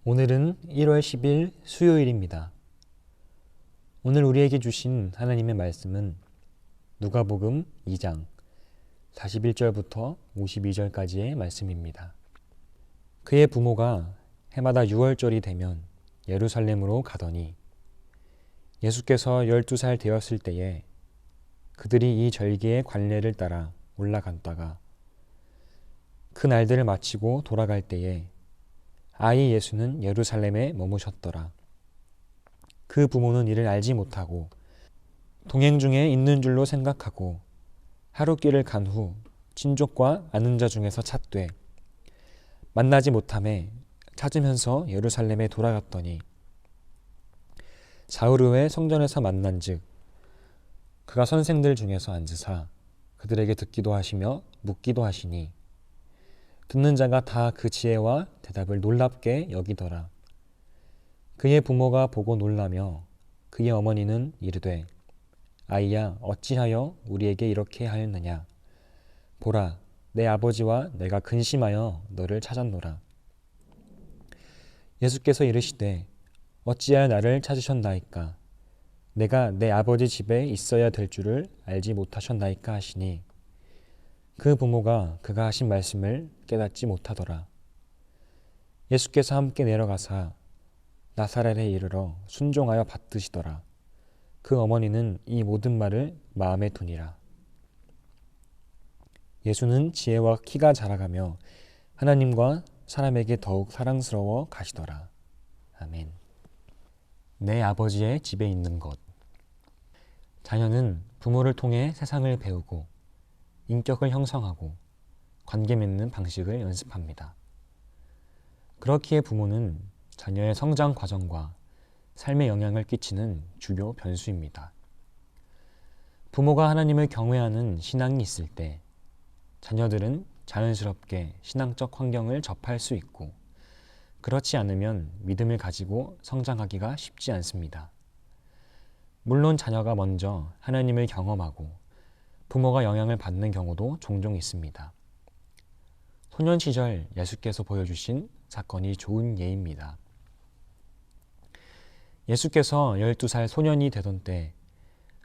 오늘은 1월 10일 수요일입니다. 오늘 우리에게 주신 하나님의 말씀은 누가복음 2장 41절부터 52절까지의 말씀입니다. 그의 부모가 해마다 유월절이 되면 예루살렘으로 가더니 예수께서 12살 되었을 때에 그들이 이 절기의 관례를 따라 올라갔다가 그 날들을 마치고 돌아갈 때에 아이 예수는 예루살렘에 머무셨더라. 그 부모는 이를 알지 못하고 동행 중에 있는 줄로 생각하고 하룻길을 간 후 친족과 아는 자 중에서 찾되 만나지 못하매 찾으면서 예루살렘에 돌아갔더니 사흘 후에 성전에서 만난즉 그가 선생들 중에서 앉으사 그들에게 듣기도 하시며 묻기도 하시니 듣는 자가 다 그 지혜와 대답을 놀랍게 여기더라. 그의 부모가 보고 놀라며 그의 어머니는 이르되 아이야 어찌하여 우리에게 이렇게 하였느냐. 보라 내 아버지와 내가 근심하여 너를 찾았노라. 예수께서 이르시되 어찌하여 나를 찾으셨나이까. 내가 내 아버지 집에 있어야 될 줄을 알지 못하셨나이까 하시니 그 부모가 그가 하신 말씀을 깨닫지 못하더라. 예수께서 함께 내려가사 나사렛에 이르러 순종하여 받드시더라. 그 어머니는 이 모든 말을 마음에 두니라. 예수는 지혜와 키가 자라가며 하나님과 사람에게 더욱 사랑스러워 가시더라. 아멘. 내 아버지의 집에 있는 것. 자녀는 부모를 통해 세상을 배우고 인격을 형성하고 관계 맺는 방식을 연습합니다. 그렇기에 부모는 자녀의 성장 과정과 삶에 영향을 끼치는 주요 변수입니다. 부모가 하나님을 경외하는 신앙이 있을 때 자녀들은 자연스럽게 신앙적 환경을 접할 수 있고 그렇지 않으면 믿음을 가지고 성장하기가 쉽지 않습니다. 물론 자녀가 먼저 하나님을 경험하고 부모가 영향을 받는 경우도 종종 있습니다. 소년 시절 예수께서 보여주신 사건이 좋은 예입니다. 예수께서 12살 소년이 되던 때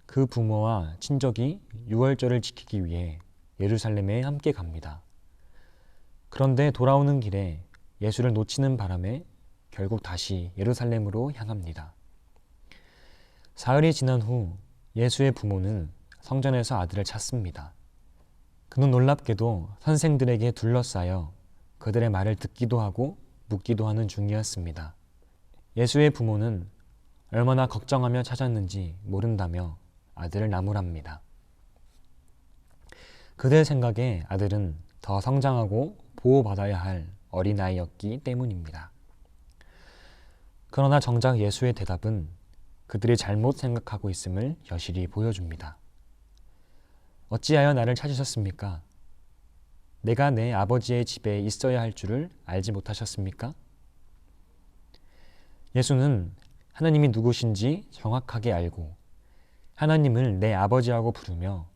그 부모와 친족이 유월절을 지키기 위해 예루살렘에 함께 갑니다. 그런데 돌아오는 길에 예수를 놓치는 바람에 결국 다시 예루살렘으로 향합니다. 사흘이 지난 후 예수의 부모는 성전에서 아들을 찾습니다. 그는 놀랍게도 선생들에게 둘러싸여 그들의 말을 듣기도 하고 묻기도 하는 중이었습니다. 예수의 부모는 얼마나 걱정하며 찾았는지 모른다며 아들을 나무랍니다. 그들 생각에 아들은 더 성장하고 보호받아야 할 어린아이였기 때문입니다. 그러나 정작 예수의 대답은 그들이 잘못 생각하고 있음을 여실히 보여줍니다. 어찌하여 나를 찾으셨습니까? 내가 내 아버지의 집에 있어야 할 줄을 알지 못하셨습니까? 예수는 하나님이 누구신지 정확하게 알고 하나님을 내 아버지라고 부르며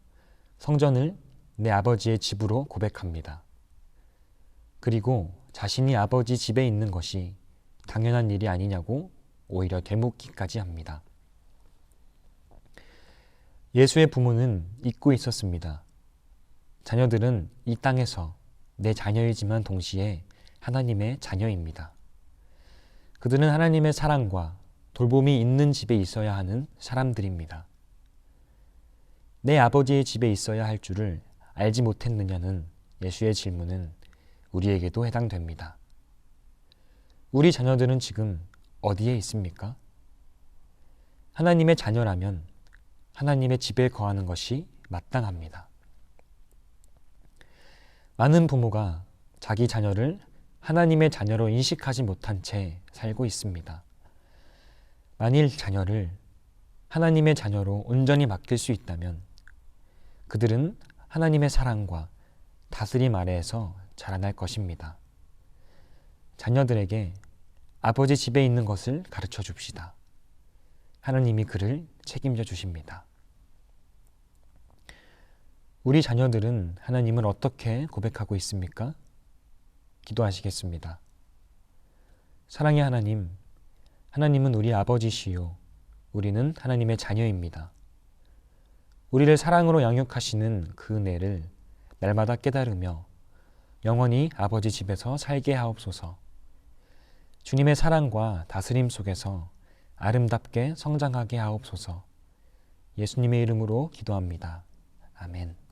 성전을 내 아버지의 집으로 고백합니다. 그리고 자신이 아버지 집에 있는 것이 당연한 일이 아니냐고 오히려 되묻기까지 합니다. 예수의 부모는 잊고 있었습니다. 자녀들은 이 땅에서 내 자녀이지만 동시에 하나님의 자녀입니다. 그들은 하나님의 사랑과 돌봄이 있는 집에 있어야 하는 사람들입니다. 내 아버지의 집에 있어야 할 줄을 알지 못했느냐는 예수의 질문은 우리에게도 해당됩니다. 우리 자녀들은 지금 어디에 있습니까? 하나님의 자녀라면 하나님의 집에 거하는 것이 마땅합니다. 많은 부모가 자기 자녀를 하나님의 자녀로 인식하지 못한 채 살고 있습니다. 만일 자녀를 하나님의 자녀로 온전히 맡길 수 있다면 그들은 하나님의 사랑과 다스림 아래에서 자라날 것입니다. 자녀들에게 아버지 집에 있는 것을 가르쳐 줍시다. 하나님이 그를 책임져 주십니다. 우리 자녀들은 하나님을 어떻게 고백하고 있습니까? 기도하시겠습니다. 사랑의 하나님, 하나님은 우리 아버지시요 우리는 하나님의 자녀입니다. 우리를 사랑으로 양육하시는 그 은혜를 날마다 깨달으며 영원히 아버지 집에서 살게 하옵소서. 주님의 사랑과 다스림 속에서 아름답게 성장하게 하옵소서. 예수님의 이름으로 기도합니다. 아멘.